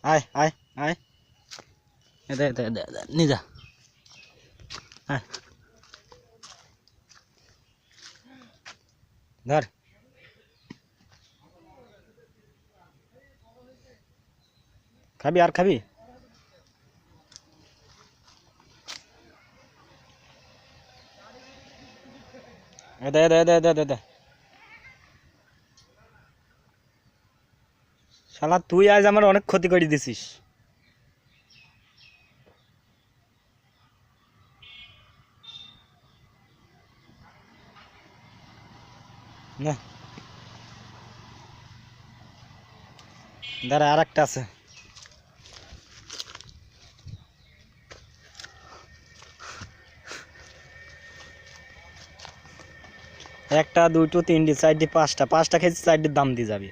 আয় আয় আয় দে দে দে দে নিয়ে যা আয় ধর খাবি আর খাবি দে দে দে দে দে দে শালা তুই আজ আমার অনেক ক্ষতি করে দিছিস না দাঁড়া আর একটা আছে একটা দুটো তিনটে চারটে পাঁচটা খেয়েছি চারটের দাম দিয়ে যাবে